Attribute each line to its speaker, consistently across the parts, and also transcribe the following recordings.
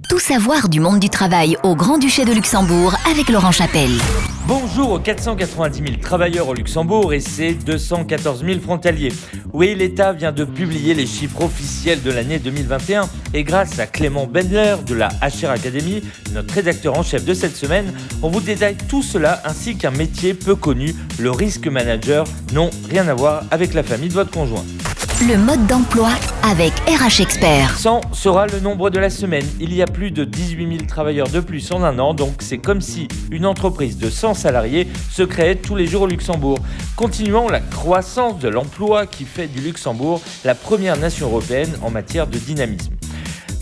Speaker 1: Tout savoir du monde du travail au Grand-Duché de Luxembourg avec Laurent Chapelle.
Speaker 2: Bonjour aux 490 000 travailleurs au Luxembourg et ses 214 000 frontaliers. Oui, l'État vient de publier les chiffres officiels de l'année 2021 et grâce à Clément Bendler de la HR Academy, notre rédacteur en chef de cette semaine, on vous détaille tout cela ainsi qu'un métier peu connu, le risk manager. Non, rien à voir avec la famille de votre conjoint.
Speaker 1: Le mode d'emploi avec RH Expert.
Speaker 2: 100 sera le nombre de la semaine. Il y a plus de 18 000 travailleurs de plus en un an, donc c'est comme si une entreprise de 100 salariés se créait tous les jours au Luxembourg. Continuons la croissance de l'emploi qui fait du Luxembourg la première nation européenne en matière de dynamisme.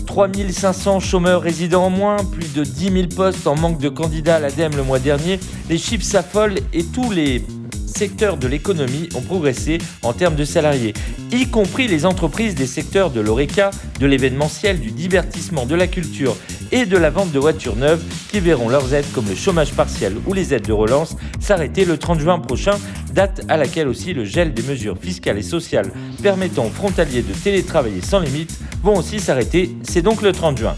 Speaker 2: 3 500 chômeurs résidents en moins, plus de 10 000 postes en manque de candidats à l'ADEME le mois dernier. Les chiffres s'affolent et tous les secteurs de l'économie ont progressé en termes de salariés, y compris les entreprises des secteurs de l'horeca, de l'événementiel, du divertissement, de la culture et de la vente de voitures neuves qui verront leurs aides comme le chômage partiel ou les aides de relance s'arrêter le 30 juin prochain, date à laquelle aussi le gel des mesures fiscales et sociales permettant aux frontaliers de télétravailler sans limite vont aussi s'arrêter, c'est donc le 30 juin.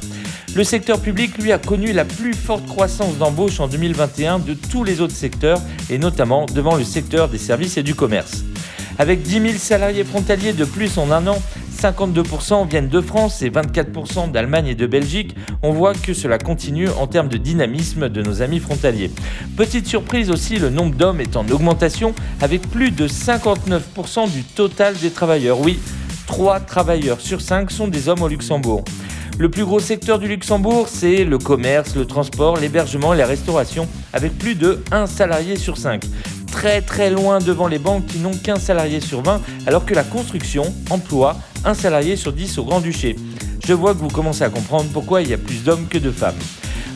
Speaker 2: Le secteur public, lui, a connu la plus forte croissance d'embauche en 2021 de tous les autres secteurs, et notamment devant le secteur des services et du commerce. Avec 10 000 salariés frontaliers de plus en un an, 52% viennent de France et 24% d'Allemagne et de Belgique. On voit que cela continue en termes de dynamisme de nos amis frontaliers. Petite surprise aussi, le nombre d'hommes est en augmentation avec plus de 59% du total des travailleurs. Oui, 3 travailleurs sur 5 sont des hommes au Luxembourg. Le plus gros secteur du Luxembourg, c'est le commerce, le transport, l'hébergement et la restauration, avec plus de 1 salarié sur 5. Très loin devant les banques qui n'ont qu'un salarié sur 20, alors que la construction emploie 1 salarié sur 10 au Grand-Duché. Je vois que vous commencez à comprendre pourquoi il y a plus d'hommes que de femmes.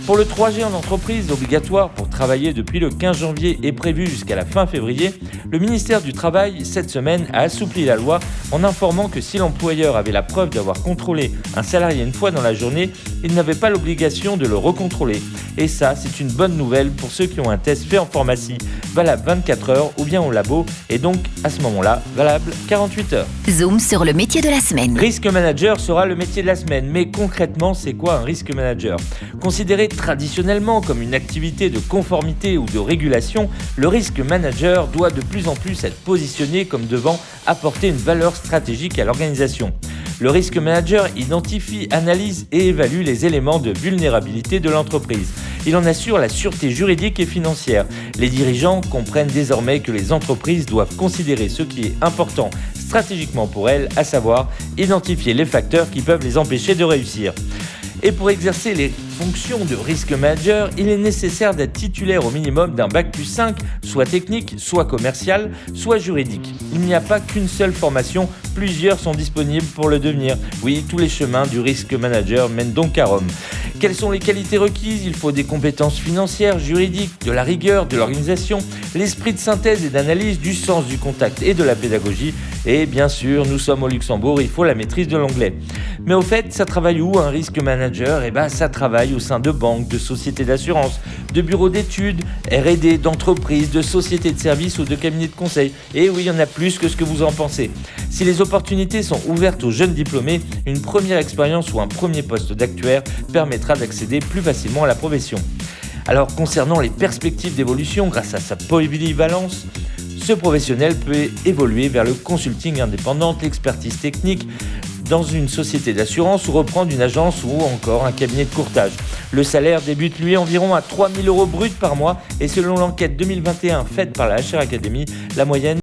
Speaker 2: Pour le 3G en entreprise, obligatoire pour travailler depuis le 15 janvier et prévu jusqu'à la fin février, le ministère du Travail, cette semaine, a assoupli la loi en informant que si l'employeur avait la preuve d'avoir contrôlé un salarié une fois dans la journée, il n'avait pas l'obligation de le recontrôler. Et ça, c'est une bonne nouvelle pour ceux qui ont un test fait en pharmacie, valable 24 heures ou bien au labo, et donc, à ce moment-là, valable 48 heures.
Speaker 1: Zoom sur le métier de la semaine.
Speaker 2: Risk manager sera le métier de la semaine, mais concrètement, c'est quoi un risk manager ? Considéré traditionnellement comme une activité de conformité ou de régulation, le risk manager doit de plus en plus être positionné comme devant apporter une valeur stratégique à l'organisation. Le risk manager identifie, analyse et évalue les éléments de vulnérabilité de l'entreprise. Il en assure la sûreté juridique et financière. Les dirigeants comprennent désormais que les entreprises doivent considérer ce qui est important stratégiquement pour elles, à savoir identifier les facteurs qui peuvent les empêcher de réussir. Et pour exercer les fonctions de risk manager, il est nécessaire d'être titulaire au minimum d'un bac plus 5, soit technique, soit commercial, soit juridique. Il n'y a pas qu'une seule formation, plusieurs sont disponibles pour le devenir. Oui, tous les chemins du risk manager mènent donc à Rome. Quelles sont les qualités requises ? Il faut des compétences financières, juridiques, de la rigueur, de l'organisation, l'esprit de synthèse et d'analyse, du sens du contact et de la pédagogie. Et bien sûr, nous sommes au Luxembourg, il faut la maîtrise de l'anglais. Mais au fait, ça travaille où un risk manager ? Ça travaille au sein de banques, de sociétés d'assurance, de bureaux d'études, R&D, d'entreprises, de sociétés de services ou de cabinets de conseil. Et oui, il y en a plus que ce que vous en pensez. Si les opportunités sont ouvertes aux jeunes diplômés, une première expérience ou un premier poste d'actuaire permettra d'accéder plus facilement à la profession. Alors, concernant les perspectives d'évolution grâce à sa polyvalence, ce professionnel peut évoluer vers le consulting indépendant, l'expertise technique dans une société d'assurance ou reprendre une agence ou encore un cabinet de courtage. Le salaire débute lui environ à 3 000 € bruts par mois et selon l'enquête 2021 faite par la HR Academy, la moyenne